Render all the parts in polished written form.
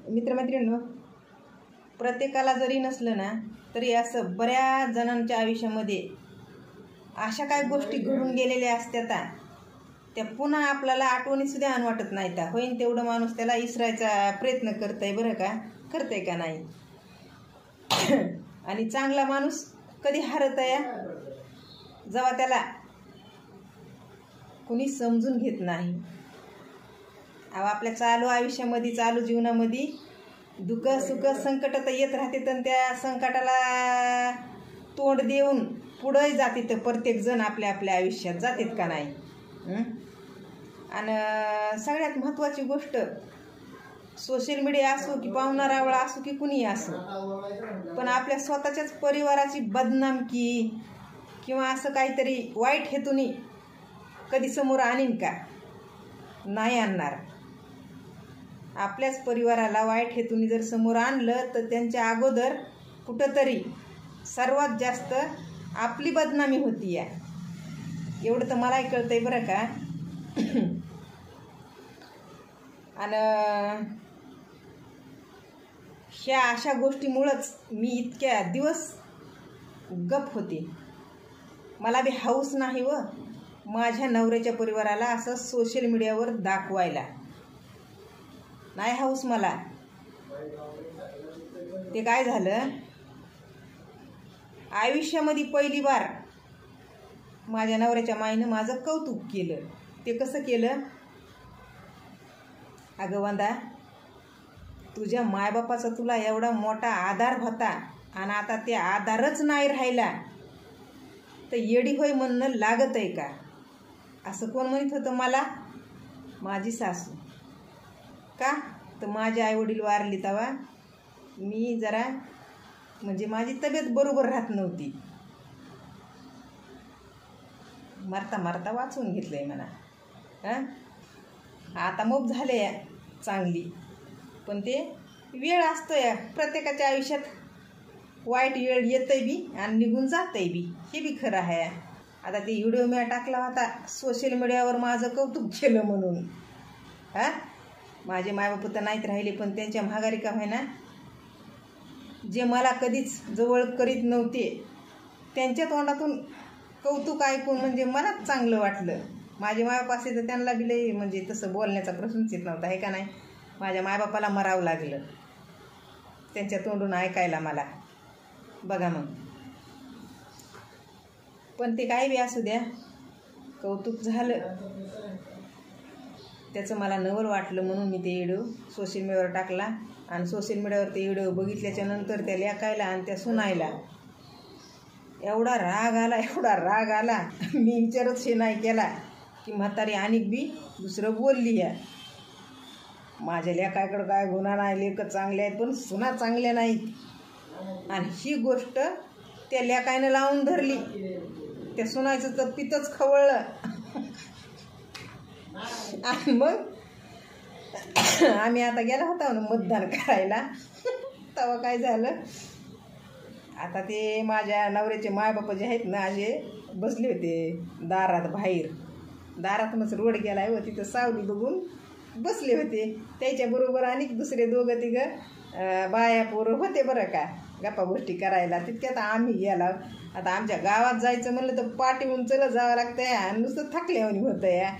मित्रमैत्रिणींनो, प्रत्येकाला जरी नसलं ना तरी असं बऱ्याच जणांच्या आयुष्यामध्ये अशा काय गोष्टी घडून गेलेल्या असतात त्या पुन्हा आपल्याला आठवणीसुद्धा आण वाटत नाही. त्या होईन तेवढं माणूस त्याला विसरायचा प्रयत्न करतंय, बरं का, करतंय का नाही. आणि चांगला माणूस कधी हरत आहे जेव्हा त्याला कुणी समजून घेत नाही. आपल्या चालू आयुष्यामध्ये, चालू जीवनामध्ये दुःख सुख संकट तर येत राहते, तर त्या संकटाला तोंड देऊन पुढे जाते. तर प्रत्येक जण आपल्या आपल्या आयुष्यात जातात का नाही. आणि सगळ्यात महत्त्वाची गोष्ट, सोशल मीडिया असो की पाहुणा रावळा असो की कुणी असो, पण आपल्या स्वतःच्याच परिवाराची बदनामकी किंवा असं काहीतरी वाईट हेतूनी कधी समोर आणीन का? नाही आणणार. आपल्याच परिवाराला वाईट हेतूनी जर समोर आणलं तर त्यांच्या अगोदर कुठंतरी सर्वात जास्त आपली बदनामी होती या. एवढं तर मलाही कळतंय, बरं का. आणि ह्या अशा गोष्टीमुळंच मी इतक्या दिवस गप होते. मला बी हौस नाही व माझ्या नवऱ्याच्या परिवाराला असं सोशल मीडियावर दाखवायला नाही हौस मला. ते काय झालं, आयुष्यामध्ये पहिली बार माझ्या नवऱ्याच्या माईनं माझं कौतुक केलं. ते कसं केलं? अगं वंदा, तुझ्या मायबापाचा तुला एवढा मोठा आधार होता आणि आता ते आधारच नाही राहिला तर येडी होय म्हणणं लागत आहे का? असं कोण म्हणत होतं मला? माझी सासू. का तर माझे आईवडील वारली तेव्हा मी जरा म्हणजे माझी तब्येत बरोबर राहत नव्हती. मरता मरता वाचून घेतलंय म्हणा. आता मग झाले चांगली, पण ते वेळ असतो या प्रत्येकाच्या आयुष्यात. वाईट वेळ येतंय बी आणि निघून जातंय बी, हे बी खरं आहे. आता ते व्हिडिओ मी टाकला होता सोशल मीडियावर माझं कौतुक केलं म्हणून. माझे मायबाप तर नाहीत राहिले, पण त्यांच्या माघारी का होईना जे मला कधीच जवळ करीत नव्हते त्यांच्या तोंडातून कौतुक ऐकून म्हणजे मलाच चांगलं वाटलं. माझे मायबाप असे तर त्यांना बी लई म्हणजे तसं बोलण्याचा प्रश्नच येत नव्हता, आहे का नाही. माझ्या मायबापाला मरावं लागलं त्यांच्या तोंडून ऐकायला मला, बघा मग. पण ते काय बी असू द्या, कौतुक झालं त्याचं मला नवल वाटलं म्हणून मी ते व्हिडिओ सोशल मीडियावर टाकला. आणि सोशल मीडियावर ते व्हिडिओ बघितल्याच्या नंतर त्या लेकायला आणि त्या सुनायला एवढा राग आला मी विचारच हे नाही केला की म्हातारी अनेक बी दुसरं बोलली या. माझ्या लेकाकडं काय गुन्हा नाही, लेक चांगले आहेत पण सुना चांगल्या नाहीत. आणि ही गोष्ट त्या लेकायनं लावून धरली, त्या सुनायचं तर पितच खवळलं. आणि मग आम्ही आता गेला होता मतदान करायला. तेव्हा काय झालं, आता ते माझ्या नवऱ्याचे मायबाप जे आहेत ना असे बसले होते दारात, बाहेर दारातूनच रोड गेला आहे व तिथं सावली बघून बसले होते. त्याच्याबरोबर आणि दुसरे दोघं तिघं बाया पोरं होते, बरं का, गप्पा गोष्टी करायला. तितक्यात आम्ही गेला. आता आमच्या गावात जायचं म्हणलं तर पाठीहून चलत जावं लागतं आणि नुसतं थकल्यावानी होतं या.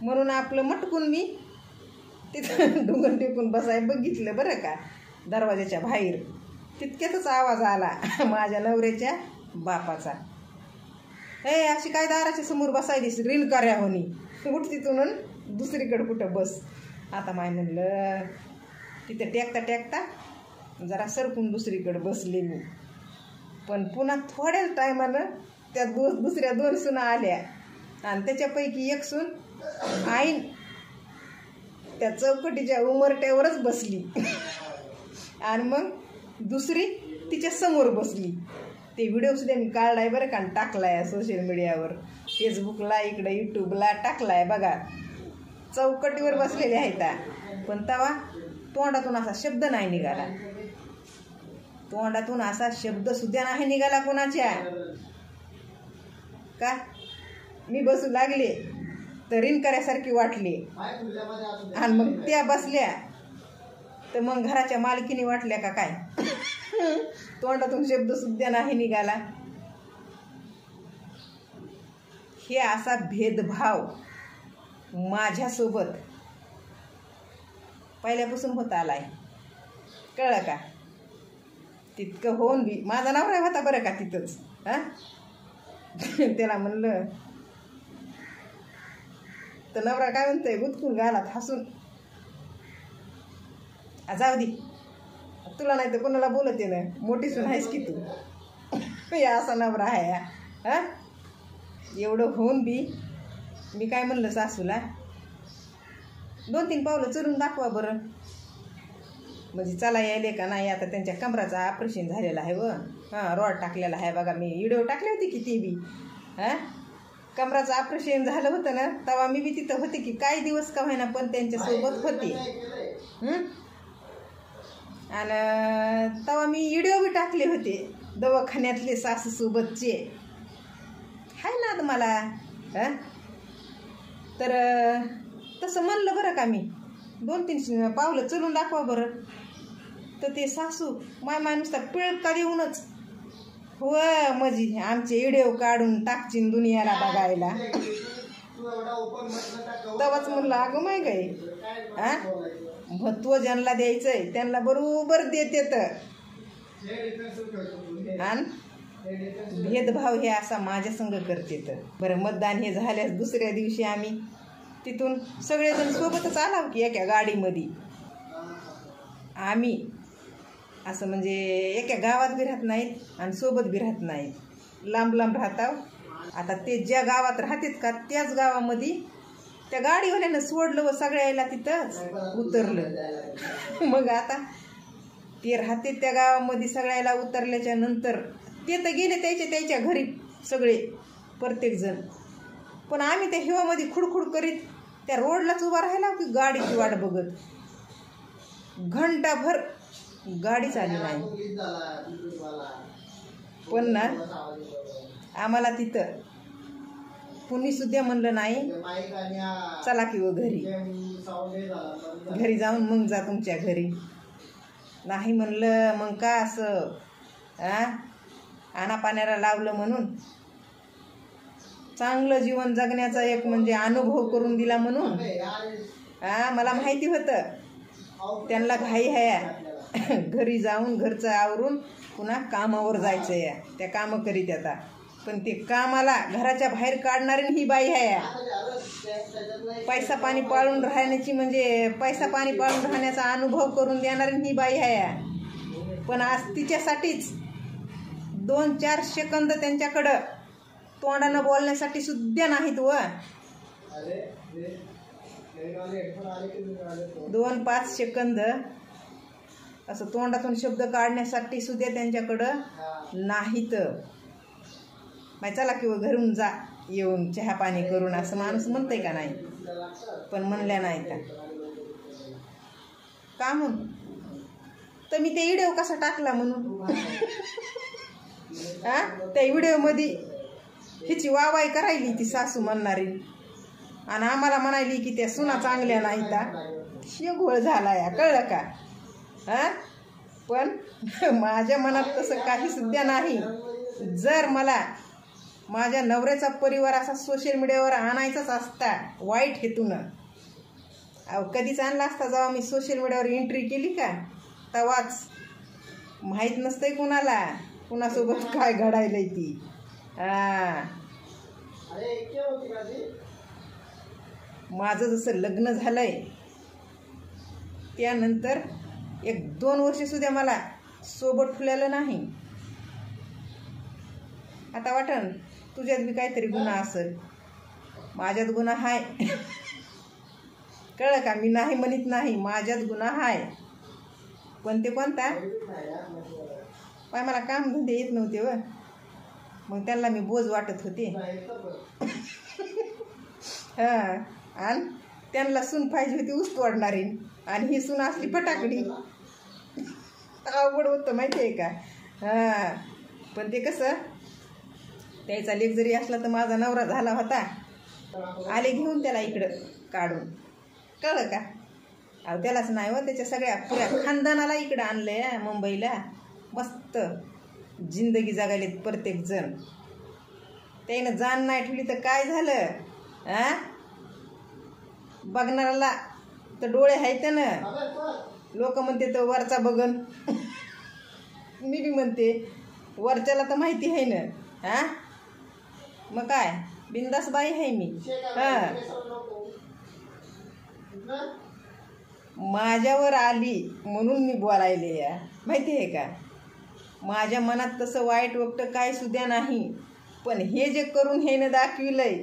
म्हणून आपलं मटकून मी तिथं डोंगर टेकून बसाय बघितलं, बरं का, दरवाजाच्या बाहेर. तितक्यातच आवाज आला माझ्या नवऱ्याच्या बापाचा, हे अशी काय दाराच्या समोर बसायलीस रिनकाऱ्या होणी, उठ तिथून दुसरीकडं कुठं बस. आता माय म्हणलं तिथं टेकता जरा सरकून दुसरीकडं बसले मी. पण पुन्हा थोड्या टायमानं त्या दुसऱ्या दोन सुना आल्या आणि त्याच्यापैकी एक सून आईन त्या चौकटीच्या उमरट्यावरच बसली आणि मग दुसरी तिच्या समोर बसली. ते व्हिडिओसुद्धा मी काढलाय, बरं का, टाकलाय सोशल मीडियावर, फेसबुकला, इकडं यूट्यूबला टाकलाय, बघा. चौकटीवर बसलेले आहेत, पण तेव्हा तोंडातून असा शब्द नाही निघाला. तोंडातून असा शब्दसुद्धा नाही निघाला कोणाच्या. का मी बसू लागले तर रिनकऱ्यासारखी वाटली आणि मग त्या बसल्या तर मग घराच्या मालकीने वाटल्या का काय? तोंडातून शब्द सुद्धा नाही निघाला. हे असा भेदभाव माझ्यासोबत पहिल्यापासून होत आलाय, कळलं का? तितकं होऊन बी माझा नवरा होता बरं का तिथंच. त्याला म्हणलं तर नवरा काय म्हणतोय, गुदकून घालात हसून, जाऊ दे तुला नाही तर कोणाला बोलते ना, मोठी सून आहेस की तू. या असा नवरा आहे. एवढं होऊन बी मी काय म्हणलं सासूला, 2-3 पावलं चलून दाखवा बरं, म्हणजे चला यायले का नाही. आता त्यांच्या कमराचं ऑपरेशन झालेलं आहे व रॉड टाकलेला आहे बघा, मी व्हिडिओ टाकले होते की ते बी. कमराचं ऑपरेशन झालं होतं ना, तेव्हा मी बी तिथं होते की, काही दिवस का होईना पण त्यांच्यासोबत होते. आणि तेव्हा मी व्हिडिओ बी टाकले होते दवाखान्यातले सासूसोबतचे, हाय ना तुम्हाला. तर तसं म्हणलं बरं का, मी 2-3 पावलं चलून दाखवा बरं. तर ते सासू माय नुसता पिळका देऊनच, हो मजी आमचे व्हिडिओ काढून टाकचीन दुनियाला बघायला. तेव्हाच म्हणलं अगं माय गाई, महत्त्व ज्यांना द्यायचंय त्यांना बरोबर देते. तर आणि भेदभाव हे असा माझ्या संग करते. तर बरं, मतदान हे झाल्यास दुसऱ्या दिवशी आम्ही तिथून सगळेजण सोबतच आलो की एका गाडीमध्ये. आम्ही असं म्हणजे एका गावात बी राहत नाहीत आणि सोबत बी राहत नाहीत, लांब लांब राहताव. आता ते ज्या गावात राहतात का त्याच गावामध्ये त्या गाडीवाल्यानं सोडलं व सगळ्याला तिथंच उतरलं. मग आता ते राहते त्या गावामध्ये, सगळ्याला उतरल्याच्या नंतर ते तर गेले त्याच्या घरी सगळे प्रत्येकजण. पण आम्ही त्या हिवामध्ये खुडखुड करीत त्या रोडलाच उभा राहायला की गाडीची वाट बघत. घंटाभर गाडीच आली नाही. पण ना आम्हाला तिथं कुणी सुद्धा म्हणलं नाही चला की व घरी जाऊन मग जा तुमच्या घरी. नाही म्हणलं मग का असं आणापाण्याला लावलं म्हणून, चांगलं जीवन जगण्याचा एक म्हणजे अनुभव करून दिला म्हणून. मला माहिती होतं त्यांना घाई आहे, घरी जाऊन घरचं आवरून पुन्हा कामावर जायचं आहे. त्या कामं करीत आता, पण ते कामाला घराच्या बाहेर काढणारी ही बाई आहे. पैसा पाणी पाळून राहण्याची म्हणजे पैसा पाणी पाळून राहण्याचा अनुभव करून देणारी ही बाई आहे. पण आज तिच्यासाठीच 2-4 सेकंद त्यांच्याकडं तोंडानं बोलण्यासाठी सुद्धा नाहीत व 2-5 सेकंद असं तोंडातून शब्द काढण्यासाठी सुद्धा त्यांच्याकडं नाहीत. माहिती चला किंवा घरून जा येऊन चहा पाणी करून असं माणूस म्हणतंय का नाही, पण म्हणल्या नाही का म्हणून. तर मी ते व्हिडिओ कसा टाकला म्हणून त्या व्हिडिओमध्ये हिची वावाई करायली ती सासू म्हणणारी, आणि आम्हाला म्हणायली की त्या सुना चांगल्या नाहीत. शेगोळ झाला या, कळलं का? पण माझ्या मनात तसं काही सुद्धा नाही. जर मला माझ्या नवऱ्याचा परिवार असा सोशल मीडियावर आणायचाच असता वाईट हेतून, कधीच आणला असता. जेव्हा मी सोशल मीडियावर एंट्री केली का तेव्हाच. माहीत नसतंय कुणाला कुणासोबत काय घडायलंय ती. माझं जसं लग्न झालंय त्यानंतर 1-2 वर्ष सुद्धा मला सोबत ठेवलेलं नाही. आता वाटन तुझ्यात बी काहीतरी गुन्हा असेल, माझ्यात गुन्हा आहे. कळलं का? मी नाही म्हणत नाही, माझ्यात गुन्हा आहे. पण ते कोणता पाय मला काम धंदे येत नव्हते व, मग त्यांना मी बोज वाटत होते. आणि त्यांना सून पाहिजे होती ऊस तोडणारी, आणि ही सून असली फटाकडी. अवघड होतं माहिती आहे का? पण ते कसं त्याचा लेक जरी असला तर माझा नवरा झाला होता. आले घेऊन त्याला इकडं काढून, कळलं का? अहो त्यालाच नाही हो, त्याच्या सगळ्या पुऱ्या खानदानाला इकडं आणलंय मुंबईला. मस्त जिंदगी जगायलेत प्रत्येक जण. त्यानं जाण नाही ठेवली तर काय झालं आ? बघणाऱ्याला तर डोळे आहेत ना. लोक म्हणते तर वरचा बघन, मी बी म्हणते वरच्याला तर माहिती आहे ना. हा मग काय बिंदास बाई आहे मी. हा माझ्यावर आली म्हणून मी बोलायले या, माहिती आहे का. माझ्या मनात तसं वाईट वक्त काय सुद्धा नाही, पण हे जे करून हे न दाखविलंय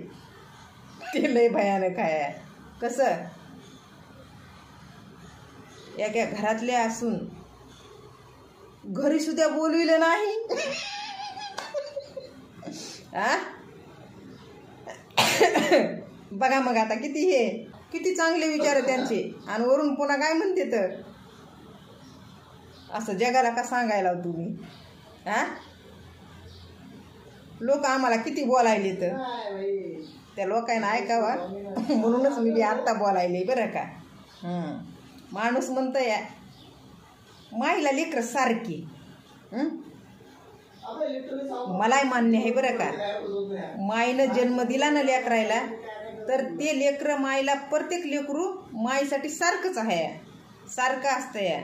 ते लय भयानक आहे. कसं एका घरातले असून घरी सुद्धा बोलविलं नाही. आ बघा मग आता किती चांगले विचार त्यांचे, आणि वरून पुन्हा काय म्हणते तर असं जगाला का सांगायला तुम्ही. हा लोक आम्हाला किती बोलायले तर त्या लोकांना ऐकावा म्हणूनच मी बी आत्ता बोलायले बरं का. माणूस म्हणतं या माईला लेकरं सारखी. मलाही मान्य आहे बरं का. माईनं जन्म दिला ना लेकरायला, तर ते लेकरं माईला प्रत्येक लेकरू माईसाठी सारखंच आहे, सारखं असतं या.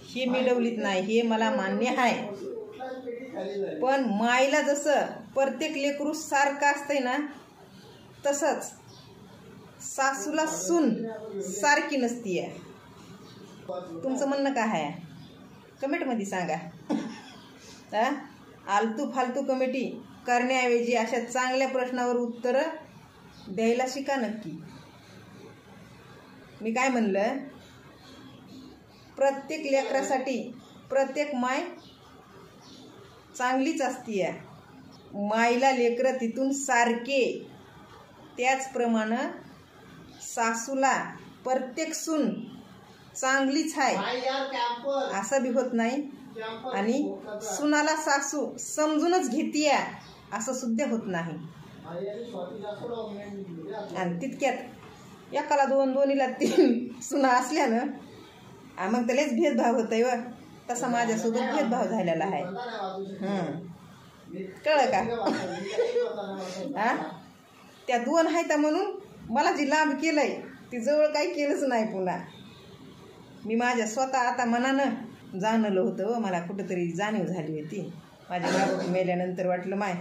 हे मिळवलीत नाही हे मला मान्य आहे, पण माईला जसं प्रत्येक लेकरू सारखं असतंय ना, तसंच सासूला सून सारखी नसती आहे. तुमचं म्हणणं काय आहे कमेंटमध्ये सांगा. आलतू फालतू कमेंटी करण्याऐवजी अशा चांगल्या प्रश्नावर उत्तरं द्यायला शिका नक्की. मी काय म्हणलं, प्रत्येक लेकरासाठी प्रत्येक माय चांगलीच असतीये. माईला लेकरं तिथून सारखे, त्याचप्रमाणे सासूला प्रत्येक सून चांगलीच आहे असं बी होत नाही, आणि सुनाला सासू समजूनच घेतीये असं सुद्धा होत नाही. आणि तितक्यात एकाला दोन्हीला 3 सुना असल्यानं मग त्यालाच भेदभाव होतोय व तसा माझ्यासोबत भेदभाव झालेला आहे. कळलं का. हा त्या 2 आहेत म्हणून मला जी लांब केलंय ती जवळ काही केलंच नाही. पुन्हा मी माझ्या स्वतः आता मनानं जाणलं होतं व मला कुठंतरी जाणीव झाली होती. माझ्या बाबा मेल्यानंतर वाटलं माय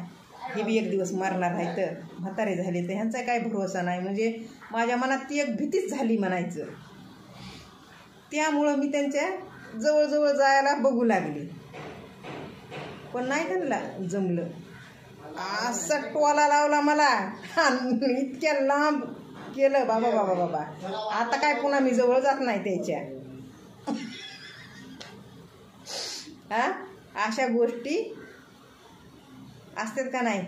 हे बी एक दिवस मरणार आहे, तर म्हातारे झाले तर ह्यांचा काही भरोसा नाही. म्हणजे माझ्या मनात ती एक भीतीच झाली म्हणायचं. त्यामुळं मी त्यांच्या जवळजवळ जायला बघू लागले, पण नाही त्यांना जमलं. असा टोला लावला मला, इतक्या लांब केलं बाबा बाबा बाबा. आता काय पुन्हा मी जवळ जात नाही त्याच्या. हा अशा गोष्टी असतात का नाही.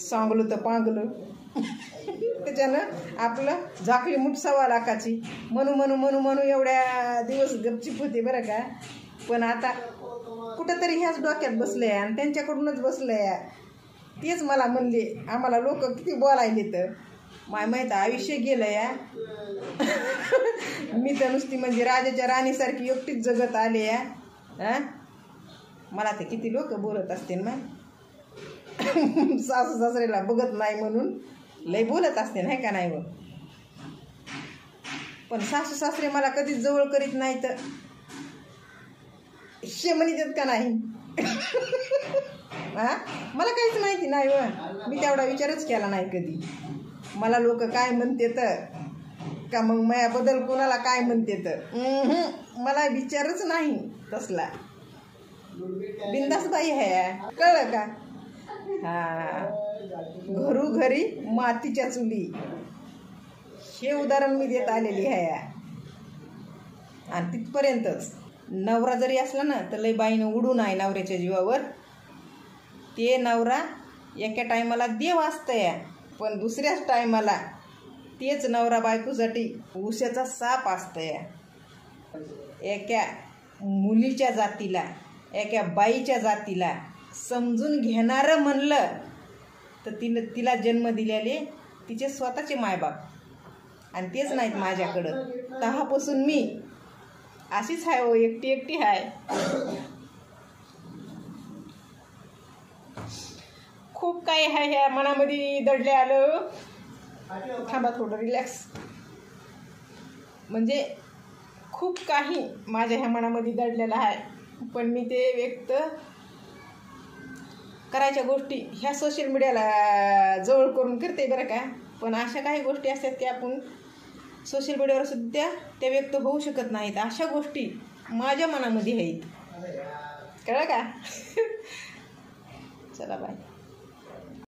सांगलो तर पांगलं. त्याच्यानं आपलं झाकली मुठ 1.25 लाखाची म्हणू एवढ्या दिवस गपचिप होते बरं का. पण आता कुठंतरी ह्याच डोक्यात बसले आणि त्यांच्याकडूनच बसले. तेच मला म्हणले आम्हाला लोक किती बोलायले तर माहीत आयुष्य गेलं या. मी तर नुसती म्हणजे राजाच्या राणीसारखी एकटीच जगत आले या. मला ते किती लोक बोलत असतील ना. सासू सासरेला बघत नाही म्हणून लय बोलत असते नाही का नाही व. पण सासू सासरे मला कधीच जवळ करीत नाही तर शेमणी देत का नाही. मला काहीच माहिती नाही व. मी तेवढा विचारच केला नाही कधी. मला लोक काय म्हणते तर का मग माझ्याबद्दल कोणाला काय म्हणते तर मला विचारच नाही तसला. बिंदास बाई आहे, कळलं का. घरोघरी मातीच्या चुली हे उदाहरण मी देत आलेली आहे. आणि तिथपर्यंतच नवरा जरी असला ना तर लय बाईनं उडू नाही नवऱ्याच्या जीवावर. ते नवरा एका टायमाला देव असतंय, पण दुसऱ्याच टायमाला तेच नवरा बायकोसाठी उशाचा साप असतंय. एका मुलीच्या जातीला, एका बाईच्या जातीला समजून घेणारं म्हणलं तर तिला जन्म दिलेले तिचे स्वतःचे मायबाप. आणि तेच नाहीत माझ्याकडं. तेव्हापासून मी अशीच आहे हो, एकटी एकटी आहे. खूप काही आहे ह्या मनामध्ये दडले आलं. थांबा थोडं रिलॅक्स. म्हणजे खूप काही माझ्या ह्या मनामध्ये दडलेलं आहे, पण मी ते व्यक्त करायच्या गोष्टी ह्या सोशल मीडियाला जवळ करून करते बरं का. पण अशा काही गोष्टी असतात की आपण सोशल मीडियावर सुद्धा त्या व्यक्त होऊ शकत नाहीत. अशा गोष्टी माझ्या मनामध्ये आहेत, कळलं का? चला बाय.